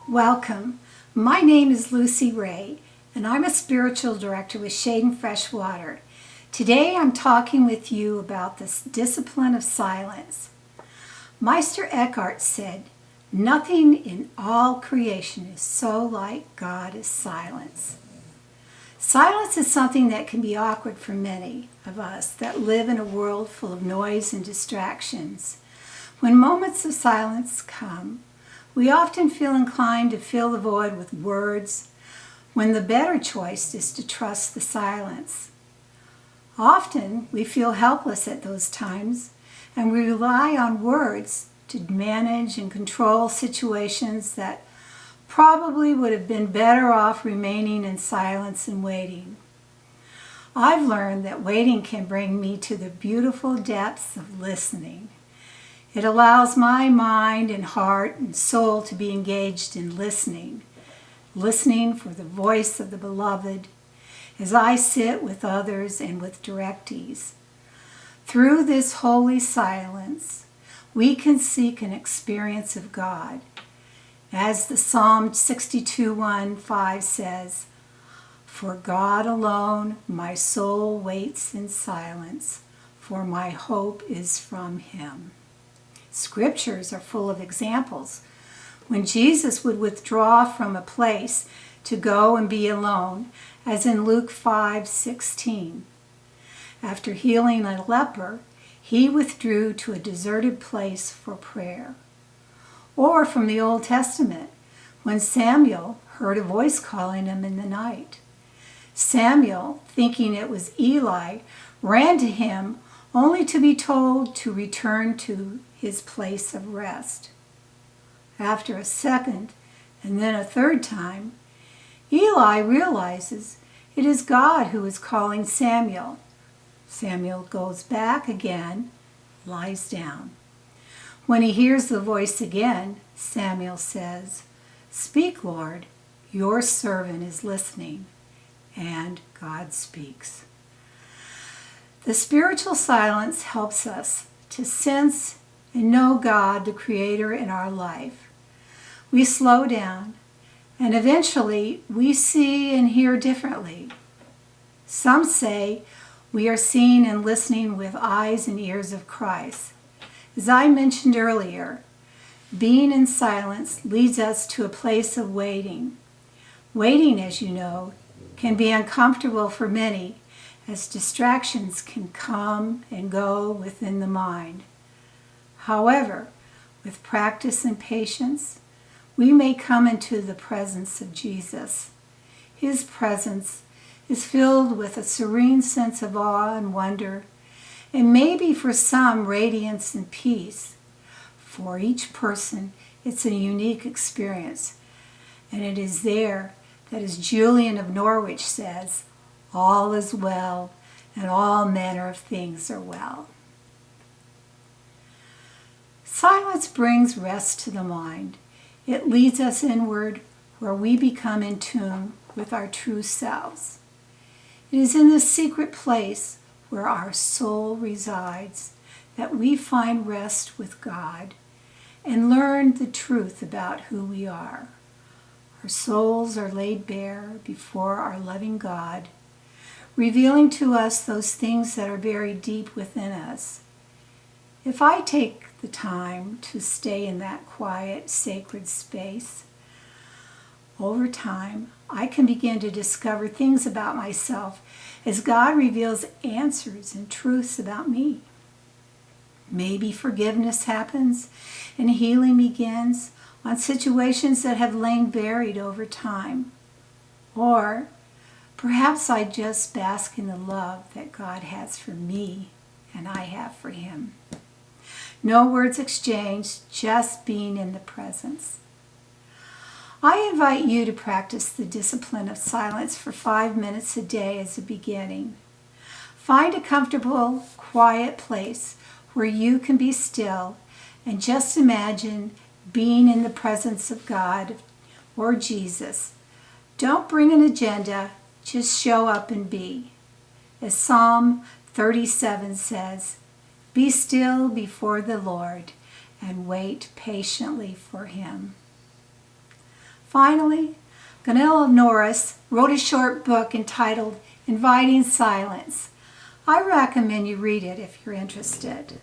Welcome. My name is Lucy Wray, and I'm a spiritual director with Shade and Fresh Water. Today I'm talking with you about this discipline of silence. Meister Eckhart said, "Nothing in all creation is so like God as silence." Silence is something that can be awkward for many of us that live in a world full of noise and distractions. When moments of silence come, we often feel inclined to fill the void with words, when the better choice is to trust the silence. Often we feel helpless at those times, and we rely on words to manage and control situations that probably would have been better off remaining in silence and waiting. I've learned that waiting can bring me to the beautiful depths of listening. It allows my mind and heart and soul to be engaged in listening for the voice of the beloved as I sit with others and with direct ease. Through this holy silence, we can seek an experience of God. As the Psalm 62:1-5 says, "For God alone my soul waits in silence, for my hope is from Him." Scriptures are full of examples when Jesus would withdraw from a place to go and be alone, as in Luke 5:16. After healing a leper, he withdrew to a deserted place for prayer. Or from the Old Testament, when Samuel heard a voice calling him in the night. Samuel, thinking it was Eli, ran to him only to be told to return to his place of rest. After a second and then a third time, Eli realizes it is God who is calling Samuel. Samuel goes back again, lies down. When he hears the voice again, Samuel says, "Speak, Lord, your servant is listening." And God speaks. The spiritual silence helps us to sense and know God, the Creator, in our life. We slow down, and eventually we see and hear differently. Some say we are seeing and listening with eyes and ears of Christ. As I mentioned earlier, being in silence leads us to a place of waiting. Waiting, as you know, can be uncomfortable for many, as distractions can come and go within the mind. However, with practice and patience, we may come into the presence of Jesus. His presence is filled with a serene sense of awe and wonder, and maybe for some radiance and peace. For each person, it's a unique experience, and it is there that, as Julian of Norwich says, all is well, and all manner of things are well. Silence brings rest to the mind. It leads us inward, where we become in tune with our true selves. It is in this secret place where our soul resides that we find rest with God and learn the truth about who we are. Our souls are laid bare before our loving God, revealing to us those things that are buried deep within us. If I take the time to stay in that quiet, sacred space, over time, I can begin to discover things about myself as God reveals answers and truths about me. Maybe forgiveness happens and healing begins on situations that have lain buried over time. Or perhaps I just bask in the love that God has for me and I have for Him. No words exchanged, just being in the presence. I invite you to practice the discipline of silence for 5 minutes a day as a beginning. Find a comfortable, quiet place where you can be still and just imagine being in the presence of God or Jesus. Don't bring an agenda, just show up and be. As Psalm 37 says, "Be still before the Lord and wait patiently for Him." Finally, Gunilla Norris wrote a short book entitled Inviting Silence. I recommend you read it if you're interested.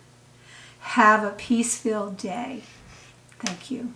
Have a peace-filled day. Thank you.